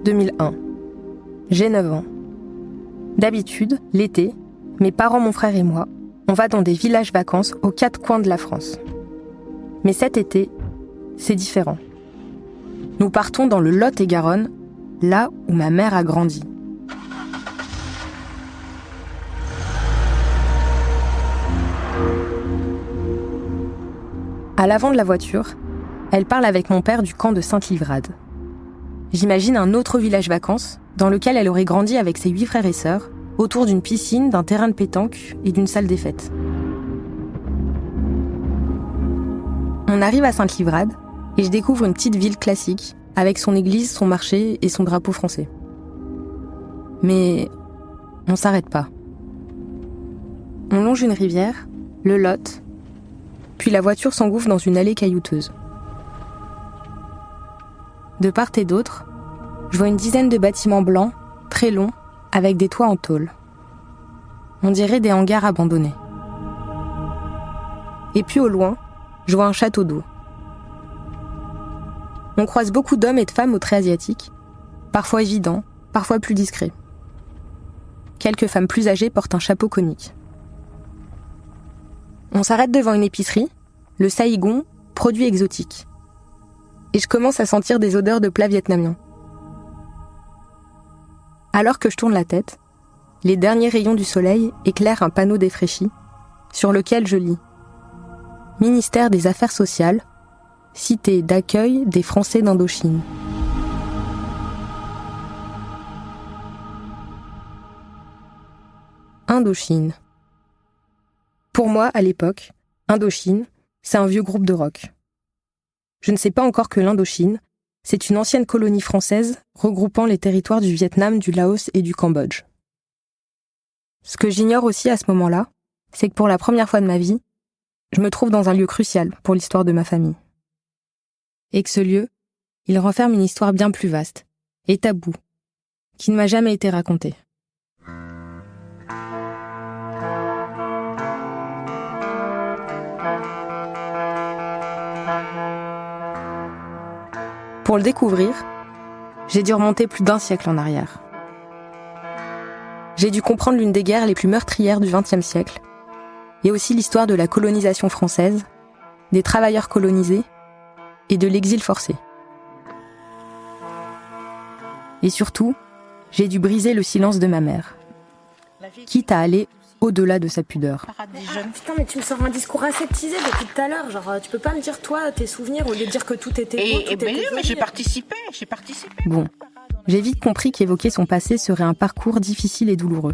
2001. J'ai 9 ans. D'habitude, l'été, mes parents, mon frère et moi, on va dans des villages vacances aux 4 coins de la France. Mais cet été, c'est différent. Nous partons dans le Lot-et-Garonne, là où ma mère a grandi. À l'avant de la voiture, elle parle avec mon père du camp de Sainte-Livrade. J'imagine un autre village vacances dans lequel elle aurait grandi avec ses 8 frères et sœurs, autour d'une piscine, d'un terrain de pétanque et d'une salle des fêtes. On arrive à Sainte-Livrade et je découvre une petite ville classique, avec son église, son marché et son drapeau français. Mais on s'arrête pas. On longe une rivière, le Lot, puis la voiture s'engouffre dans une allée caillouteuse. De part et d'autre, je vois une dizaine de bâtiments blancs, très longs, avec des toits en tôle. On dirait des hangars abandonnés. Et puis au loin, je vois un château d'eau. On croise beaucoup d'hommes et de femmes aux traits asiatiques, parfois évidents, parfois plus discrets. Quelques femmes plus âgées portent un chapeau conique. On s'arrête devant une épicerie, le Saigon, produit exotique. Et je commence à sentir des odeurs de plats vietnamiens. Alors que je tourne la tête, les derniers rayons du soleil éclairent un panneau défraîchi, sur lequel je lis « Ministère des Affaires sociales, cité d'accueil des Français d'Indochine ». Indochine. Pour moi, à l'époque, Indochine, c'est un vieux groupe de rock. Je ne sais pas encore que l'Indochine, c'est une ancienne colonie française regroupant les territoires du Vietnam, du Laos et du Cambodge. Ce que j'ignore aussi à ce moment-là, c'est que pour la première fois de ma vie, je me trouve dans un lieu crucial pour l'histoire de ma famille. Et que ce lieu, il renferme une histoire bien plus vaste et taboue, qui ne m'a jamais été racontée. Pour le découvrir, j'ai dû remonter plus d'1 siècle en arrière. J'ai dû comprendre l'une des guerres les plus meurtrières du XXe siècle, et aussi l'histoire de la colonisation française, des travailleurs colonisés et de l'exil forcé. Et surtout, j'ai dû briser le silence de ma mère, quitte à aller au-delà de sa pudeur. Putain, mais tu me sors un discours aseptisé depuis tout à l'heure. Genre, tu peux pas me dire, toi, tes souvenirs, au lieu de dire que tout était beau, tout était joli. Mais j'ai participé. Bon, j'ai vite compris qu'évoquer son passé serait un parcours difficile et douloureux.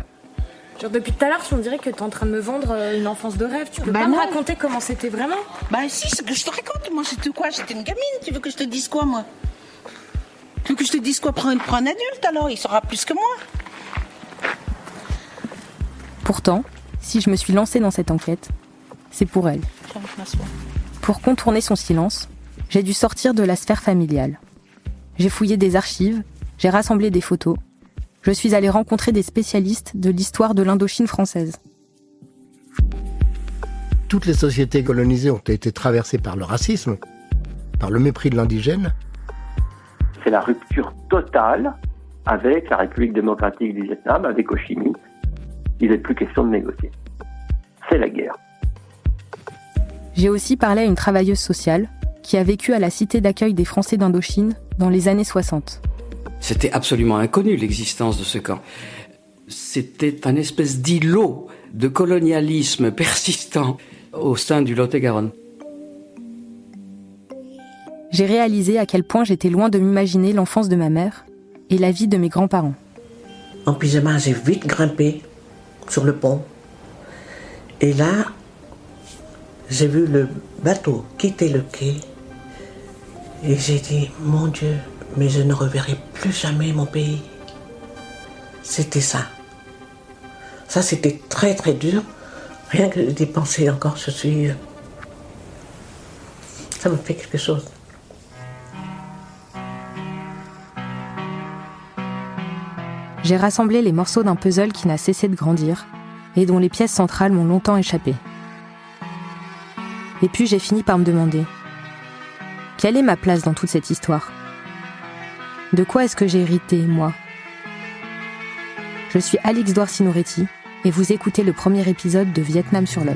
Genre, depuis tout à l'heure, on dirait que t'es en train de me vendre une enfance de rêve. Tu peux pas me raconter comment c'était vraiment? Bah si, c'est ce que je te raconte. Moi, c'était quoi? J'étais une gamine. Tu veux que je te dise quoi, moi? Tu veux que je te dise quoi? Prends un adulte, alors. Il saura plus que moi. Pourtant, si je me suis lancée dans cette enquête, c'est pour elle. Pour contourner son silence, j'ai dû sortir de la sphère familiale. J'ai fouillé des archives, j'ai rassemblé des photos. Je suis allée rencontrer des spécialistes de l'histoire de l'Indochine française. Toutes les sociétés colonisées ont été traversées par le racisme, par le mépris de l'indigène. C'est la rupture totale avec la République démocratique du Vietnam, avec Ho Chi Minh. Il n'est plus question de négocier. C'est la guerre. J'ai aussi parlé à une travailleuse sociale qui a vécu à la cité d'accueil des Français d'Indochine dans les années 60. C'était absolument inconnu, l'existence de ce camp. C'était un espèce d'îlot de colonialisme persistant au sein du Lot-et-Garonne. J'ai réalisé à quel point j'étais loin de m'imaginer l'enfance de ma mère et la vie de mes grands-parents. En pyjama, j'ai vite grimpé sur le pont. Et là, j'ai vu le bateau quitter le quai. Et j'ai dit, mon Dieu, mais je ne reverrai plus jamais mon pays. C'était ça. Ça, c'était très très dur. Rien que d'y penser encore, ça me fait quelque chose. J'ai rassemblé les morceaux d'un puzzle qui n'a cessé de grandir et dont les pièces centrales m'ont longtemps échappé. Et puis j'ai fini par me demander, quelle est ma place dans toute cette histoire ? De quoi est-ce que j'ai hérité, moi ? Je suis Alix Douar-Sinoretti et vous écoutez le premier épisode de Vietnam sur Lot.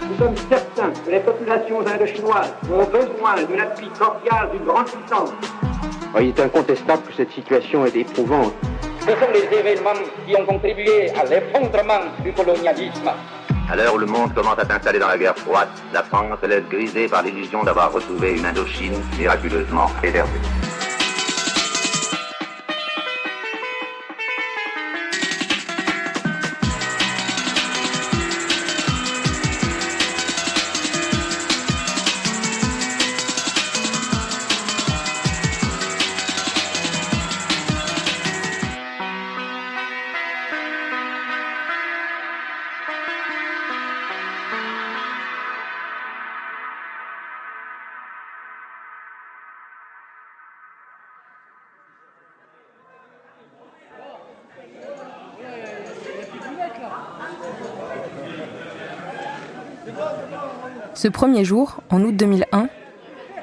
Nous sommes certains que les populations indochinoises ont besoin de l'appui cordial d'une grande puissance. Il est incontestable que cette situation est éprouvante. Ce sont les événements qui ont contribué à l'effondrement du colonialisme. À l'heure où le monde commence à s'installer dans la guerre froide, la France se laisse griser par l'illusion d'avoir retrouvé une Indochine miraculeusement préservée. Ce premier jour, en août 2001,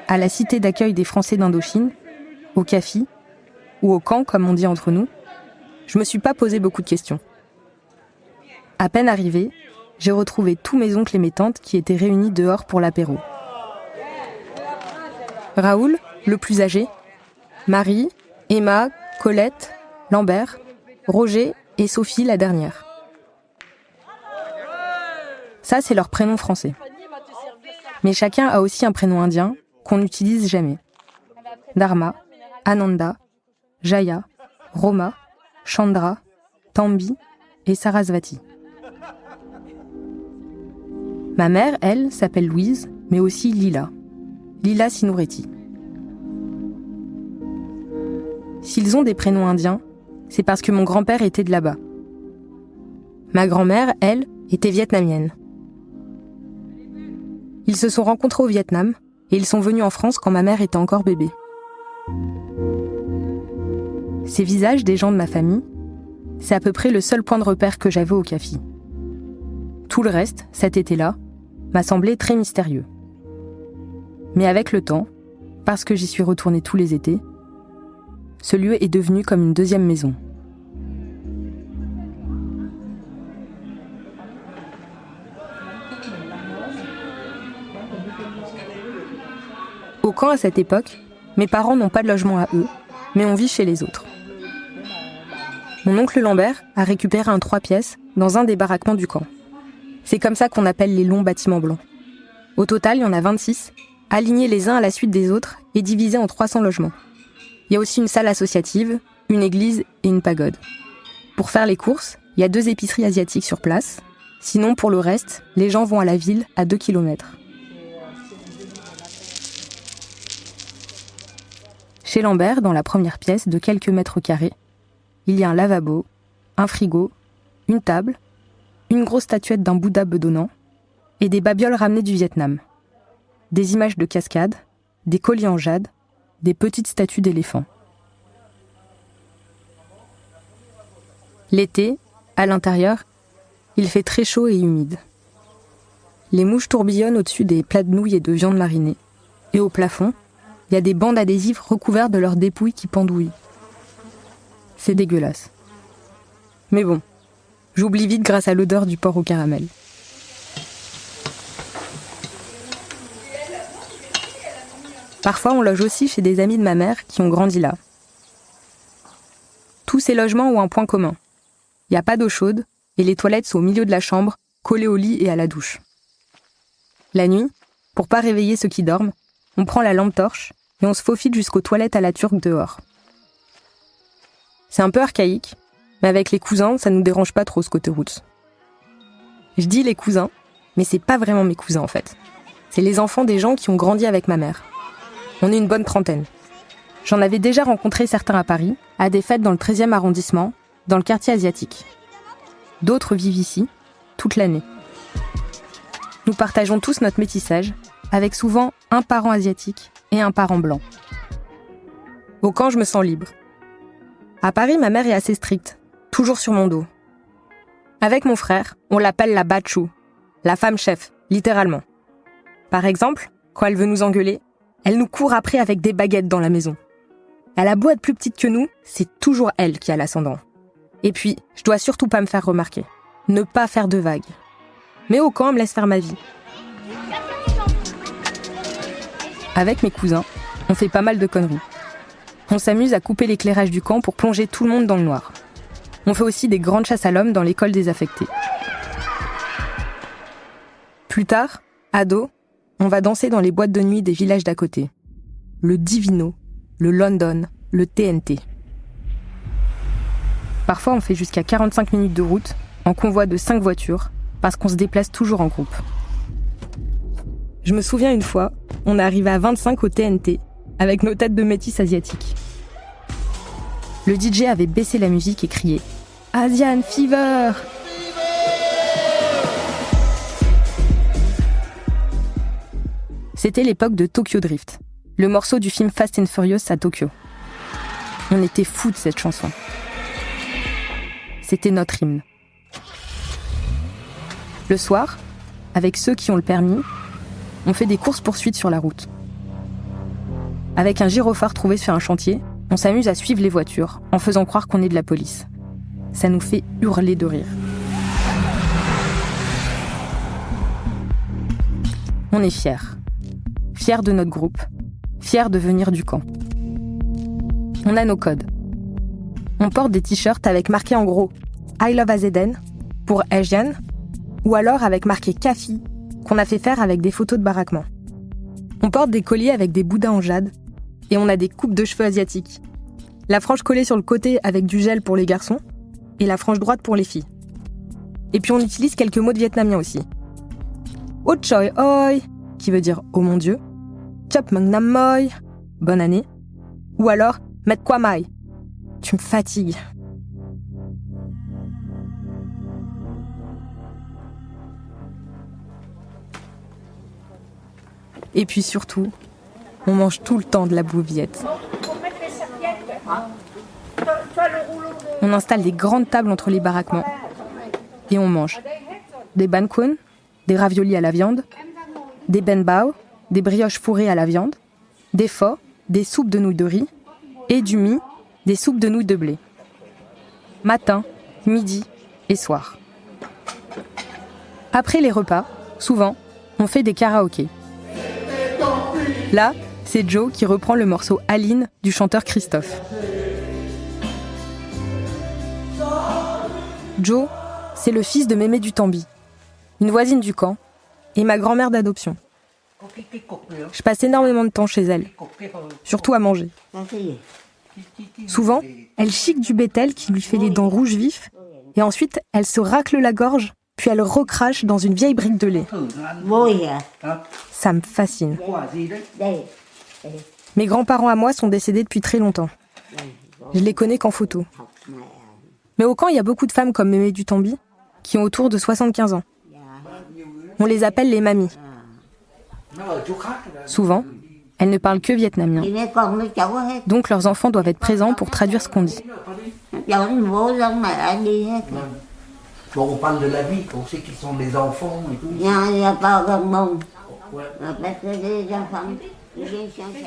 à la cité d'accueil des Français d'Indochine, au CAFI, ou au camp comme on dit entre nous, je me suis pas posé beaucoup de questions. À peine arrivée, j'ai retrouvé tous mes oncles et mes tantes qui étaient réunis dehors pour l'apéro. Raoul, le plus âgé, Marie, Emma, Colette, Lambert, Roger et Sophie, la dernière. Ça, c'est leur prénom français. Mais chacun a aussi un prénom indien qu'on n'utilise jamais. Dharma, Ananda, Jaya, Roma, Chandra, Tambi et Sarasvati. Ma mère, elle, s'appelle Louise, mais aussi Lila. Lila Sinoretti. S'ils ont des prénoms indiens, c'est parce que mon grand-père était de là-bas. Ma grand-mère, elle, était vietnamienne. Ils se sont rencontrés au Vietnam et ils sont venus en France quand ma mère était encore bébé. Ces visages des gens de ma famille, c'est à peu près le seul point de repère que j'avais au CAFI. Tout le reste, cet été-là, m'a semblé très mystérieux. Mais avec le temps, parce que j'y suis retournée tous les étés, ce lieu est devenu comme une deuxième maison. Au camp à cette époque, mes parents n'ont pas de logement à eux, mais on vit chez les autres. Mon oncle Lambert a récupéré un 3 pièces dans un des baraquements du camp. C'est comme ça qu'on appelle les longs bâtiments blancs. Au total, il y en a 26, alignés les uns à la suite des autres et divisés en 300 logements. Il y a aussi une salle associative, une église et une pagode. Pour faire les courses, il y a 2 épiceries asiatiques sur place. Sinon, pour le reste, les gens vont à la ville à 2 km. Chez Lambert, dans la première pièce de quelques mètres carrés, il y a un lavabo, un frigo, une table, une grosse statuette d'un Bouddha bedonnant et des babioles ramenées du Vietnam. Des images de cascades, des colliers en jade, des petites statues d'éléphants. L'été, à l'intérieur, il fait très chaud et humide. Les mouches tourbillonnent au-dessus des plats de nouilles et de viande marinée. Et au plafond, il y a des bandes adhésives recouvertes de leurs dépouilles qui pendouillent. C'est dégueulasse. Mais bon, j'oublie vite grâce à l'odeur du porc au caramel. Parfois, on loge aussi chez des amis de ma mère qui ont grandi là. Tous ces logements ont un point commun. Il n'y a pas d'eau chaude et les toilettes sont au milieu de la chambre, collées au lit et à la douche. La nuit, pour pas réveiller ceux qui dorment, on prend la lampe torche et on se faufile jusqu'aux toilettes à la turque dehors. C'est un peu archaïque, mais avec les cousins, ça nous dérange pas trop ce côté roots. Je dis les cousins, mais c'est pas vraiment mes cousins en fait. C'est les enfants des gens qui ont grandi avec ma mère. On est une bonne trentaine. J'en avais déjà rencontré certains à Paris, à des fêtes dans le 13e arrondissement, dans le quartier asiatique. D'autres vivent ici, toute l'année. Nous partageons tous notre métissage, avec souvent un parent asiatique et un parent blanc. Au camp, je me sens libre. À Paris, ma mère est assez stricte, toujours sur mon dos. Avec mon frère, on l'appelle la Bachu, la femme chef, littéralement. Par exemple, quand elle veut nous engueuler, Elle nous court après avec des baguettes dans la maison. Elle a beau être plus petite que nous, c'est toujours elle qui a l'ascendant. Et puis, je dois surtout pas me faire remarquer. Ne pas faire de vagues. Mais au camp, on me laisse faire ma vie. Avec mes cousins, on fait pas mal de conneries. On s'amuse à couper l'éclairage du camp pour plonger tout le monde dans le noir. On fait aussi des grandes chasses à l'homme dans l'école désaffectée. Plus tard, ado, on va danser dans les boîtes de nuit des villages d'à côté. Le Divino, le London, le TNT. Parfois, on fait jusqu'à 45 minutes de route, en convoi de 5 voitures, parce qu'on se déplace toujours en groupe. Je me souviens une fois, on est arrivé à 25 au TNT, avec nos têtes de métis asiatiques. Le DJ avait baissé la musique et crié « Asian Fever !» C'était l'époque de Tokyo Drift, le morceau du film Fast and Furious à Tokyo. On était fous de cette chanson. C'était notre hymne. Le soir, avec ceux qui ont le permis, on fait des courses-poursuites sur la route. Avec un gyrophare trouvé sur un chantier, on s'amuse à suivre les voitures, en faisant croire qu'on est de la police. Ça nous fait hurler de rire. On est fiers. Fiers de notre groupe. Fiers de venir du camp. On a nos codes. On porte des t-shirts avec marqué en gros « I love AZN » pour Asian, ou alors avec marqué « Kafi » qu'on a fait faire avec des photos de baraquement. On porte des colliers avec des boudins en jade et on a des coupes de cheveux asiatiques. La frange collée sur le côté avec du gel pour les garçons et la frange droite pour les filles. Et puis on utilise quelques mots de vietnamien aussi. Oh choi oi, qui veut dire « Oh mon Dieu », Chop Mang Nam Moi, bonne année, ou alors Met Kwa Mai, tu me fatigues. Et puis surtout, on mange tout le temps de la bouviette. On installe des grandes tables entre les baraquements et on mange des ban kun, des raviolis à la viande, des ben bao, des brioches fourrées à la viande, des pho, des soupes de nouilles de riz et du mie, des soupes de nouilles de blé. Matin, midi et soir. Après les repas, souvent, on fait des karaokés. Là, c'est Joe qui reprend le morceau Aline du chanteur Christophe. Joe, c'est le fils de Mémé du Tambi, une voisine du camp et ma grand-mère d'adoption. Je passe énormément de temps chez elle, surtout à manger. Souvent, elle chique du bétel qui lui fait les dents rouges vifs et ensuite elle se racle la gorge puis elle recrache dans une vieille brique de lait. Ça me fascine. Mes grands-parents à moi sont décédés depuis très longtemps. Je les connais qu'en photo. Mais au camp, il y a beaucoup de femmes comme Mémé du Tambi qui ont autour de 75 ans. On les appelle les mamies. Souvent, elles ne parlent que vietnamien. Donc leurs enfants doivent être présents pour traduire ce qu'on dit. Bon, on parle de la vie, on sait qu'ils sont des enfants et tout.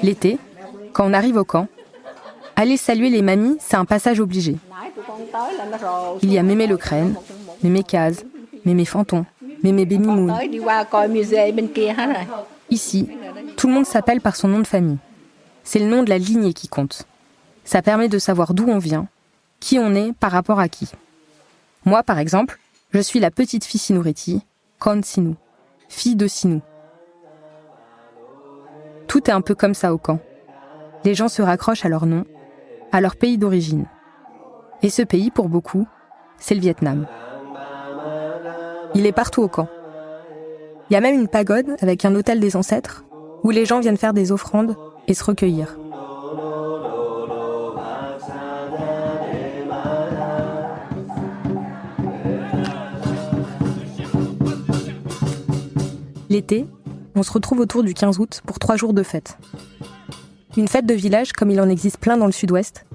L'été, quand on arrive au camp, aller saluer les mamies, c'est un passage obligé. Il y a Mémé le Crène, Mémé Case, Mémé Fanton, Mémé Bémimoun. Ici, tout le monde s'appelle par son nom de famille. C'est le nom de la lignée qui compte. Ça permet de savoir d'où on vient, qui on est par rapport à qui. Moi, par exemple, je suis la petite fille Sinureti, Kon Sinu, fille de Sinu. Tout est un peu comme ça au camp. Les gens se raccrochent à leur nom, à leur pays d'origine. Et ce pays, pour beaucoup, c'est le Vietnam. Il est partout au camp. Il y a même une pagode avec un autel des ancêtres où les gens viennent faire des offrandes et se recueillir. L'été, on se retrouve autour du 15 août pour 3 jours de fête. Une fête de village comme il en existe plein dans le sud-ouest,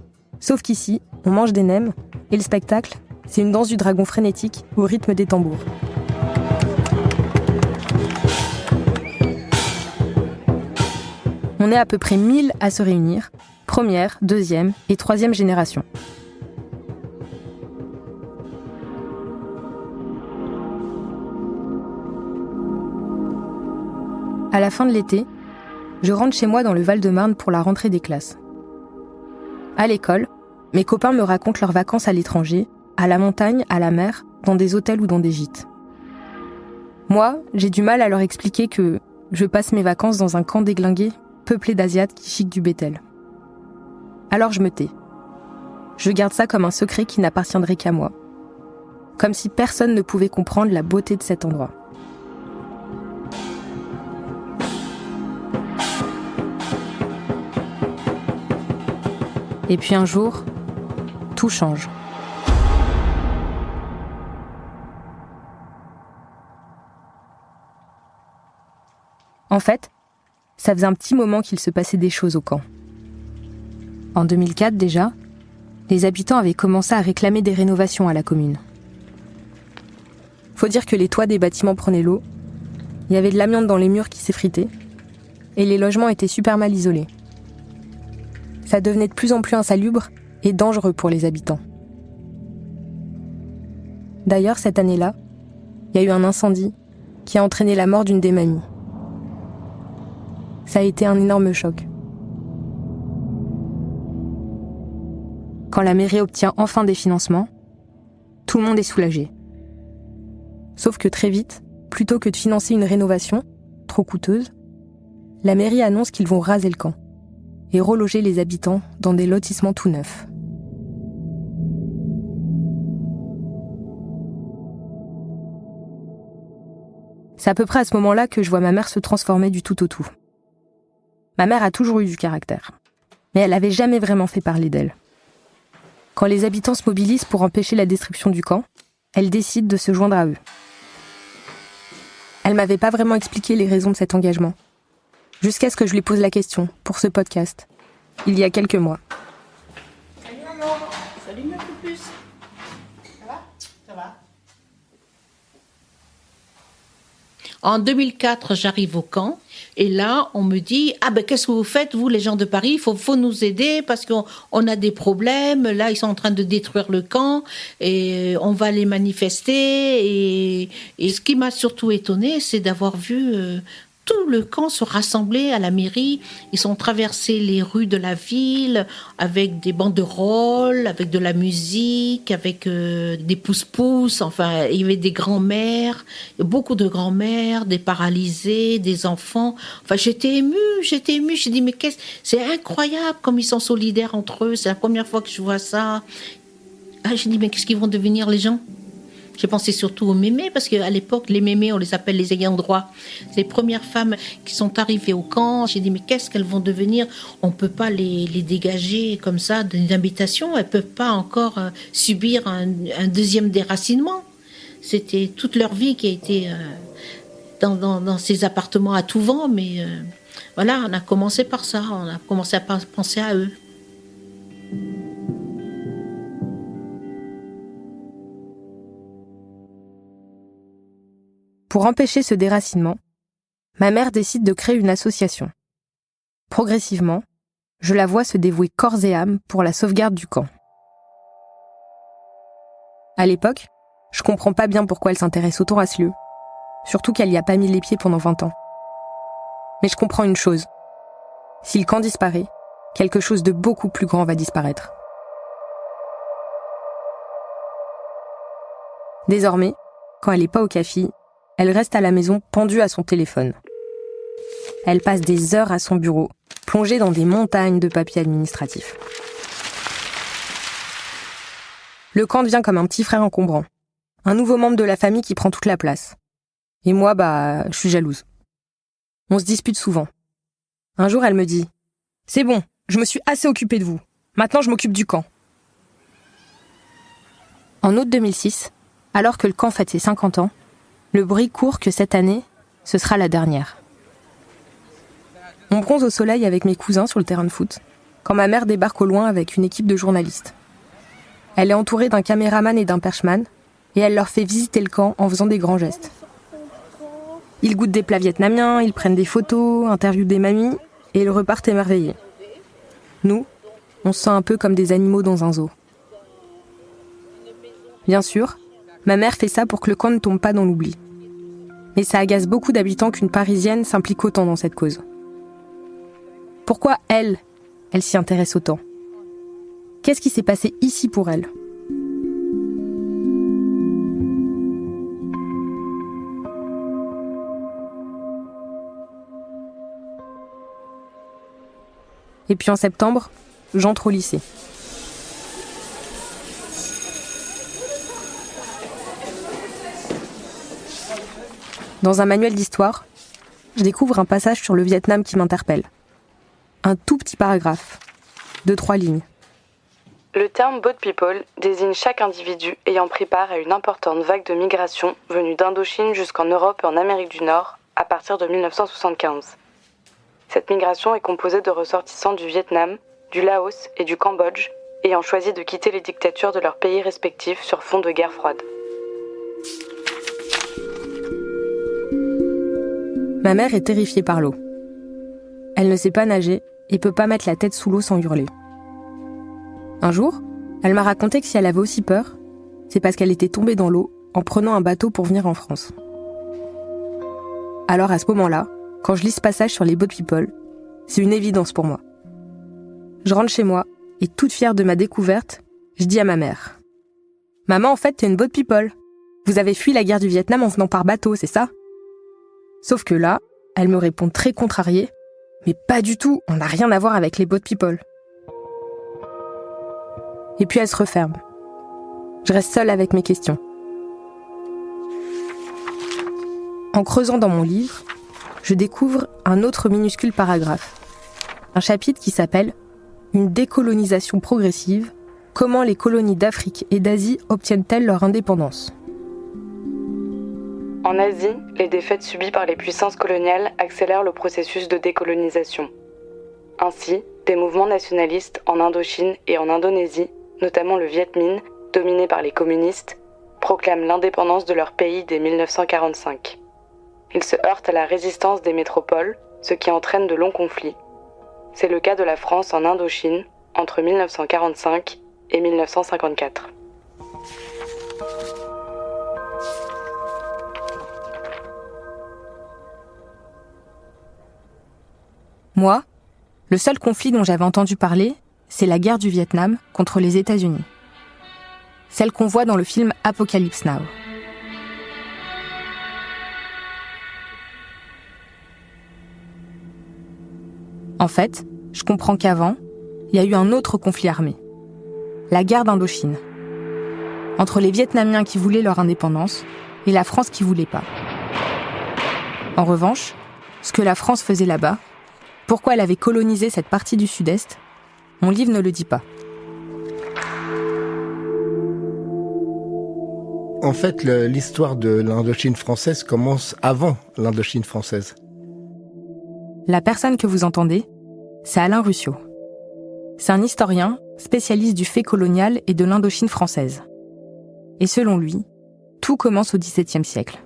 sauf qu'ici, on mange des nems et le spectacle, c'est une danse du dragon frénétique au rythme des tambours. On est à peu près 1000 à se réunir, première, deuxième et troisième génération. À la fin de l'été, je rentre chez moi dans le Val-de-Marne pour la rentrée des classes. À l'école, mes copains me racontent leurs vacances à l'étranger, à la montagne, à la mer, dans des hôtels ou dans des gîtes. Moi, j'ai du mal à leur expliquer que je passe mes vacances dans un camp déglingué, peuplé d'Asiates qui chiquent du bétel. Alors je me tais. Je garde ça comme un secret qui n'appartiendrait qu'à moi. Comme si personne ne pouvait comprendre la beauté de cet endroit. Et puis un jour, tout change. En fait, ça faisait un petit moment qu'il se passait des choses au camp. En 2004 déjà, les habitants avaient commencé à réclamer des rénovations à la commune. Faut dire que les toits des bâtiments prenaient l'eau, il y avait de l'amiante dans les murs qui s'effritaient, et les logements étaient super mal isolés. Ça devenait de plus en plus insalubre et dangereux pour les habitants. D'ailleurs, cette année-là, il y a eu un incendie qui a entraîné la mort d'une des mamies. Ça a été un énorme choc. Quand la mairie obtient enfin des financements, tout le monde est soulagé. Sauf que très vite, plutôt que de financer une rénovation, trop coûteuse, la mairie annonce qu'ils vont raser le camp et reloger les habitants dans des lotissements tout neufs. C'est à peu près à ce moment-là que je vois ma mère se transformer du tout au tout. Ma mère a toujours eu du caractère, mais elle n'avait jamais vraiment fait parler d'elle. Quand les habitants se mobilisent pour empêcher la destruction du camp, elle décide de se joindre à eux. Elle m'avait pas vraiment expliqué les raisons de cet engagement, jusqu'à ce que je lui pose la question pour ce podcast, il y a quelques mois. Salut maman, salut ma pupus. Ça va? Ça va. En 2004, j'arrive au camp et là, on me dit « Ah ben qu'est-ce que vous faites, vous les gens de Paris? Il faut nous aider parce qu'on a des problèmes. Là, ils sont en train de détruire le camp et on va les manifester. » Et ce qui m'a surtout étonnée, c'est d'avoir vu tout le camp se rassembler à la mairie. Ils ont traversé les rues de la ville avec des banderoles, avec de la musique, avec des pousse-pousse. Enfin, il y avait des grands-mères, beaucoup de grands-mères, des paralysés, des enfants. Enfin, j'étais émue. J'ai dit, mais c'est incroyable comme ils sont solidaires entre eux. C'est la première fois que je vois ça. Ah, j'ai dit, mais qu'est-ce qu'ils vont devenir les gens? J'ai pensé surtout aux mémés, parce qu'à l'époque, les mémés, on les appelle les ayants droit. C'est les premières femmes qui sont arrivées au camp. J'ai dit, mais qu'est-ce qu'elles vont devenir? On ne peut pas les dégager comme ça d'une habitation. Elles ne peuvent pas encore subir un deuxième déracinement. C'était toute leur vie qui a été dans ces appartements à tout vent. Mais voilà, on a commencé par ça. On a commencé à penser à eux. Pour empêcher ce déracinement, ma mère décide de créer une association. Progressivement, je la vois se dévouer corps et âme pour la sauvegarde du camp. À l'époque, je comprends pas bien pourquoi elle s'intéresse autant à ce lieu, surtout qu'elle y a pas mis les pieds pendant 20 ans. Mais je comprends une chose. Si le camp disparaît, quelque chose de beaucoup plus grand va disparaître. Désormais, quand elle est pas au CAFI, elle reste à la maison pendue à son téléphone. Elle passe des heures à son bureau, plongée dans des montagnes de papiers administratifs. Le camp devient comme un petit frère encombrant. Un nouveau membre de la famille qui prend toute la place. Et moi, je suis jalouse. On se dispute souvent. Un jour, elle me dit « C'est bon, je me suis assez occupée de vous. Maintenant, je m'occupe du camp. » En août 2006, alors que le camp fête ses 50 ans, le bruit court que cette année, ce sera la dernière. On bronze au soleil avec mes cousins sur le terrain de foot, quand ma mère débarque au loin avec une équipe de journalistes. Elle est entourée d'un caméraman et d'un perchman, et elle leur fait visiter le camp en faisant des grands gestes. Ils goûtent des plats vietnamiens, ils prennent des photos, interviewent des mamies, et ils repartent émerveillés. Nous, on se sent un peu comme des animaux dans un zoo. Bien sûr, ma mère fait ça pour que le camp ne tombe pas dans l'oubli. Mais ça agace beaucoup d'habitants qu'une Parisienne s'implique autant dans cette cause. Pourquoi elle s'y intéresse autant? Qu'est-ce qui s'est passé ici pour elle? Et puis en septembre, j'entre au lycée. Dans un manuel d'histoire, je découvre un passage sur le Vietnam qui m'interpelle. Un tout petit paragraphe, de 3 lignes. Le terme « boat people » désigne chaque individu ayant pris part à une importante vague de migration venue d'Indochine jusqu'en Europe et en Amérique du Nord à partir de 1975. Cette migration est composée de ressortissants du Vietnam, du Laos et du Cambodge, ayant choisi de quitter les dictatures de leurs pays respectifs sur fond de guerre froide. Ma mère est terrifiée par l'eau. Elle ne sait pas nager et peut pas mettre la tête sous l'eau sans hurler. Un jour, elle m'a raconté que si elle avait aussi peur, c'est parce qu'elle était tombée dans l'eau en prenant un bateau pour venir en France. Alors à ce moment-là, quand je lis ce passage sur les boat people, c'est une évidence pour moi. Je rentre chez moi et toute fière de ma découverte, je dis à ma mère: « Maman, en fait, t'es une boat people. Vous avez fui la guerre du Vietnam en venant par bateau, c'est ça ?» Sauf que là, elle me répond très contrariée: « Mais pas du tout, on n'a rien à voir avec les boat people. » Et puis elle se referme. Je reste seule avec mes questions. En creusant dans mon livre, je découvre un autre minuscule paragraphe. Un chapitre qui s'appelle « Une décolonisation progressive. Comment les colonies d'Afrique et d'Asie obtiennent-elles leur indépendance ?» En Asie, les défaites subies par les puissances coloniales accélèrent le processus de décolonisation. Ainsi, des mouvements nationalistes en Indochine et en Indonésie, notamment le Viet Minh, dominé par les communistes, proclament l'indépendance de leur pays dès 1945. Ils se heurtent à la résistance des métropoles, ce qui entraîne de longs conflits. C'est le cas de la France en Indochine, entre 1945 et 1954. Moi, le seul conflit dont j'avais entendu parler, c'est la guerre du Vietnam contre les États-Unis. Celle qu'on voit dans le film Apocalypse Now. En fait, je comprends qu'avant, il y a eu un autre conflit armé. La guerre d'Indochine. Entre les Vietnamiens qui voulaient leur indépendance et la France qui voulait pas. En revanche, ce que la France faisait là-bas, pourquoi elle avait colonisé cette partie du Sud-Est, mon livre ne le dit pas. En fait, l'histoire de l'Indochine française commence avant l'Indochine française. La personne que vous entendez, c'est Alain Ruscio. C'est un historien spécialiste du fait colonial et de l'Indochine française. Et selon lui, tout commence au XVIIe siècle.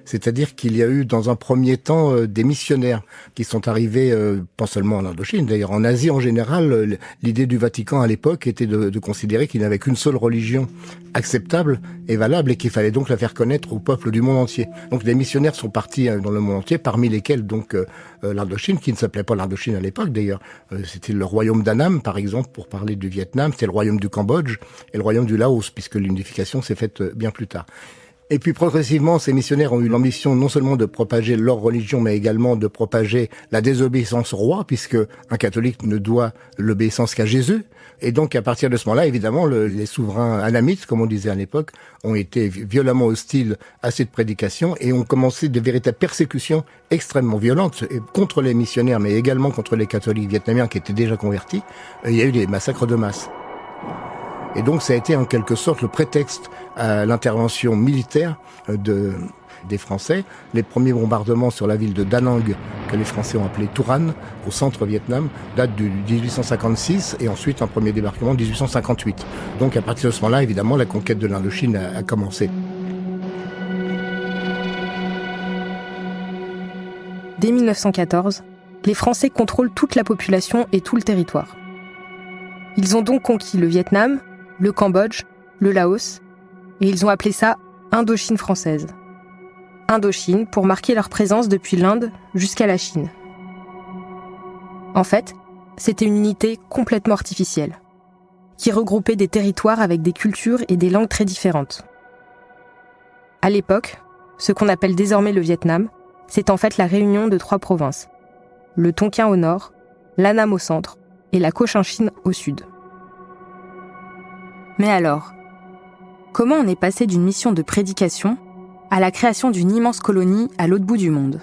C'est-à-dire qu'il y a eu dans un premier temps des missionnaires qui sont arrivés, pas seulement en Indochine, d'ailleurs en Asie en général. L'idée du Vatican à l'époque était de considérer qu'il n'y avait qu'une seule religion acceptable et valable et qu'il fallait donc la faire connaître au peuple du monde entier. Donc des missionnaires sont partis dans le monde entier, parmi lesquels donc l'Indochine, qui ne s'appelait pas l'Indochine à l'époque d'ailleurs. C'était le royaume d'Annam par exemple, pour parler du Vietnam, c'était le royaume du Cambodge et le royaume du Laos, puisque l'unification s'est faite bien plus tard. Et puis progressivement, ces missionnaires ont eu l'ambition non seulement de propager leur religion, mais également de propager la désobéissance au roi, puisque un catholique ne doit l'obéissance qu'à Jésus. Et donc à partir de ce moment-là, évidemment, les souverains anamites, comme on disait à l'époque, ont été violemment hostiles à cette prédication et ont commencé de véritables persécutions extrêmement violentes contre les missionnaires, mais également contre les catholiques vietnamiens qui étaient déjà convertis. Il y a eu des massacres de masse. Et donc ça a été en quelque sorte le prétexte à l'intervention militaire des Français. Les premiers bombardements sur la ville de Da Nang, que les Français ont appelé Turan, au centre Vietnam, datent de 1856 et ensuite un premier débarquement en 1858. Donc à partir de ce moment-là, évidemment, la conquête de l'Indochine a commencé. dès 1914, les Français contrôlent toute la population et tout le territoire. Ils ont donc conquis le Vietnam, le Cambodge, le Laos, et ils ont appelé ça Indochine française. Indochine pour marquer leur présence depuis l'Inde jusqu'à la Chine. En fait, c'était une unité complètement artificielle, qui regroupait des territoires avec des cultures et des langues très différentes. À l'époque, ce qu'on appelle désormais le Vietnam, c'est en fait la réunion de 3 provinces. Le Tonkin au nord, l'Annam au centre et la Cochinchine au sud. Mais alors, comment on est passé d'une mission de prédication à la création d'une immense colonie à l'autre bout du monde ?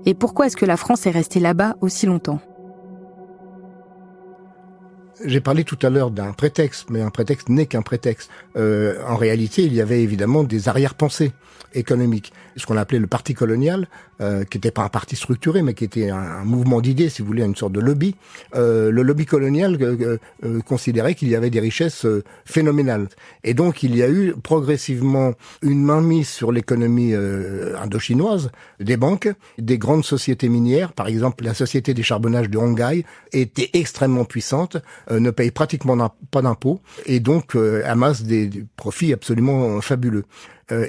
Et pourquoi est-ce que la France est restée là-bas aussi longtemps ? J'ai parlé tout à l'heure d'un prétexte, mais un prétexte n'est qu'un prétexte. En réalité, il y avait évidemment des arrière-pensées économiques. Ce qu'on appelait le parti colonial, qui n'était pas un parti structuré, mais qui était un mouvement d'idées, si vous voulez, une sorte de lobby. Le lobby colonial considérait qu'il y avait des richesses phénoménales. Et donc, il y a eu progressivement une mainmise sur l'économie indochinoise, des banques, des grandes sociétés minières. Par exemple, la société des charbonnages de Honghaï était extrêmement puissante, ne paye pratiquement pas d'impôts, et donc amasse des profits absolument fabuleux.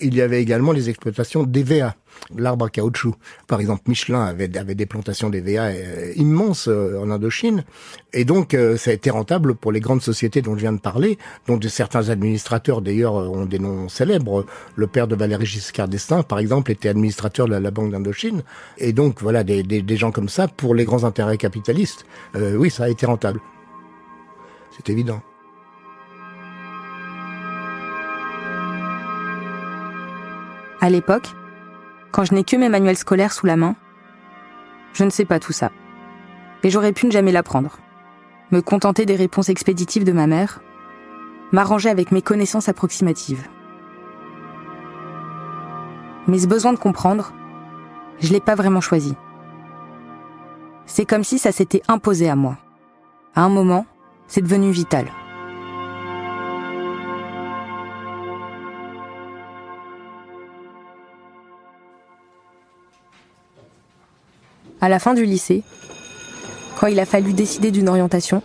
Il y avait également les exploitations d'EVA, l'arbre à caoutchouc. Par exemple, Michelin avait des plantations d'EVA immenses en Indochine. Et donc, ça a été rentable pour les grandes sociétés dont je viens de parler, dont certains administrateurs, d'ailleurs, ont des noms célèbres. Le père de Valéry Giscard d'Estaing, par exemple, était administrateur de la Banque d'Indochine. Et donc, voilà, des gens comme ça, pour les grands intérêts capitalistes, oui, ça a été rentable. C'est évident. À l'époque, quand je n'ai que mes manuels scolaires sous la main, je ne sais pas tout ça. Et j'aurais pu ne jamais l'apprendre. Me contenter des réponses expéditives de ma mère, m'arranger avec mes connaissances approximatives. Mais ce besoin de comprendre, je l'ai pas vraiment choisi. C'est comme si ça s'était imposé à moi. À un moment, c'est devenu vital. À la fin du lycée, quand il a fallu décider d'une orientation,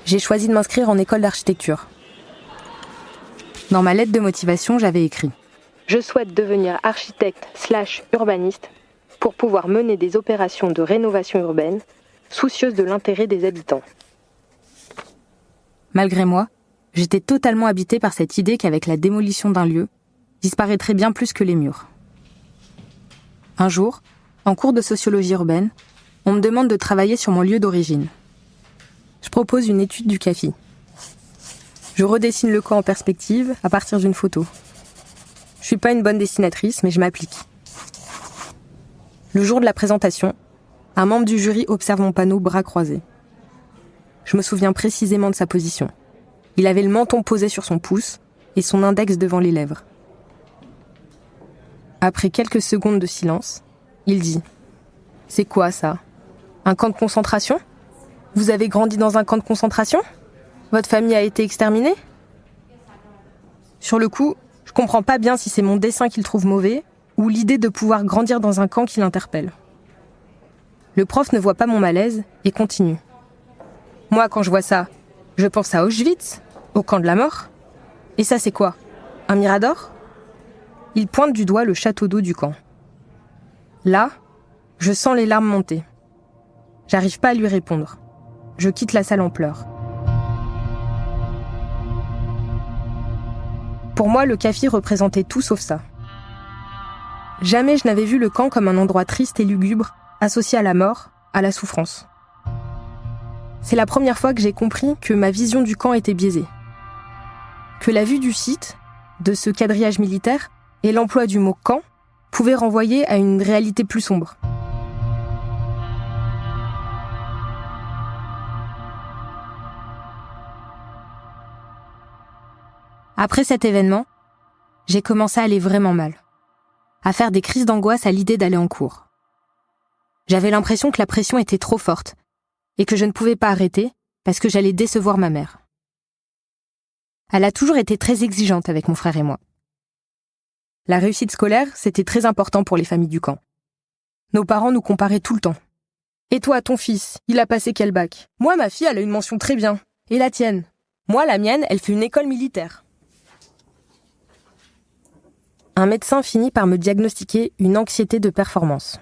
j'ai choisi de m'inscrire en école d'architecture. Dans ma lettre de motivation, j'avais écrit « Je souhaite devenir architecte/urbaniste pour pouvoir mener des opérations de rénovation urbaine soucieuse de l'intérêt des habitants. » Malgré moi, j'étais totalement habitée par cette idée qu'avec la démolition d'un lieu, disparaîtraient bien plus que les murs. Un jour, en cours de sociologie urbaine, on me demande de travailler sur mon lieu d'origine. Je propose une étude du CAFI. Je redessine le camp en perspective à partir d'une photo. Je suis pas une bonne dessinatrice, mais je m'applique. Le jour de la présentation, un membre du jury observe mon panneau bras croisés. Je me souviens précisément de sa position. Il avait le menton posé sur son pouce et son index devant les lèvres. Après quelques secondes de silence, il dit « C'est quoi ça ? Un camp de concentration ? Vous avez grandi dans un camp de concentration ? Votre famille a été exterminée ? » Sur le coup, je comprends pas bien si c'est mon dessin qu'il trouve mauvais ou l'idée de pouvoir grandir dans un camp qui l'interpelle. Le prof ne voit pas mon malaise et continue. « Moi, quand je vois ça, je pense à Auschwitz, au camp de la mort. Et ça, c'est quoi ? Un mirador ? » Il pointe du doigt le château d'eau du camp. Là, je sens les larmes monter. J'arrive pas à lui répondre. Je quitte la salle en pleurs. Pour moi, le CAFI représentait tout sauf ça. Jamais je n'avais vu le camp comme un endroit triste et lugubre, associé à la mort, à la souffrance. C'est la première fois que j'ai compris que ma vision du camp était biaisée. Que la vue du site, de ce quadrillage militaire, et l'emploi du mot « camp » pouvaient renvoyer à une réalité plus sombre. Après cet événement, j'ai commencé à aller vraiment mal, à faire des crises d'angoisse à l'idée d'aller en cours. J'avais l'impression que la pression était trop forte et que je ne pouvais pas arrêter parce que j'allais décevoir ma mère. Elle a toujours été très exigeante avec mon frère et moi. La réussite scolaire, c'était très important pour les familles du camp. Nos parents nous comparaient tout le temps. Et toi, ton fils, il a passé quel bac ? Moi, ma fille, elle a une mention très bien. Et la tienne ? Moi, la mienne, elle fait une école militaire. Un médecin finit par me diagnostiquer une anxiété de performance.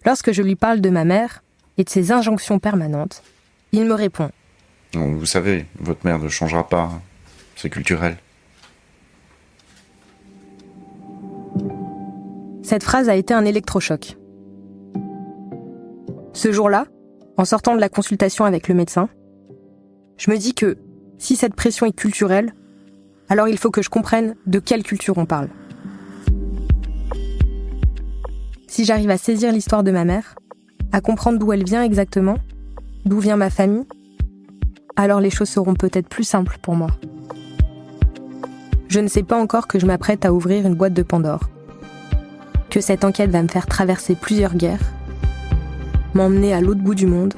Lorsque je lui parle de ma mère et de ses injonctions permanentes, il me répond « Vous savez, votre mère ne changera pas. C'est culturel. » Cette phrase a été un électrochoc. Ce jour-là, en sortant de la consultation avec le médecin, je me dis que si cette pression est culturelle, alors il faut que je comprenne de quelle culture on parle. Si j'arrive à saisir l'histoire de ma mère, à comprendre d'où elle vient exactement, d'où vient ma famille, alors les choses seront peut-être plus simples pour moi. Je ne sais pas encore que je m'apprête à ouvrir une boîte de Pandore, que cette enquête va me faire traverser plusieurs guerres, m'emmener à l'autre bout du monde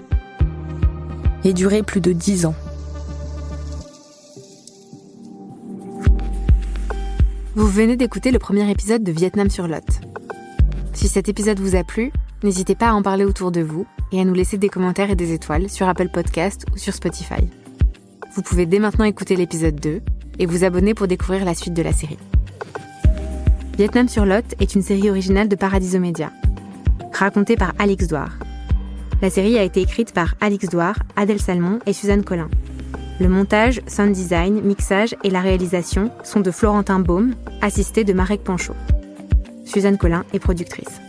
et durer plus de 10 ans. Vous venez d'écouter le premier épisode de Vietnam sur Lot. Si cet épisode vous a plu, n'hésitez pas à en parler autour de vous et à nous laisser des commentaires et des étoiles sur Apple Podcasts ou sur Spotify. Vous pouvez dès maintenant écouter l'épisode 2 et vous abonner pour découvrir la suite de la série. Vietnam sur Lot est une série originale de Paradiso Media, racontée par Alix Douar. La série a été écrite par Alix Douar, Adèle Salmon et Suzanne Collin. Le montage, sound design, mixage et la réalisation sont de Florentin Baume, assisté de Marek Panchaud. Suzanne Collin est productrice.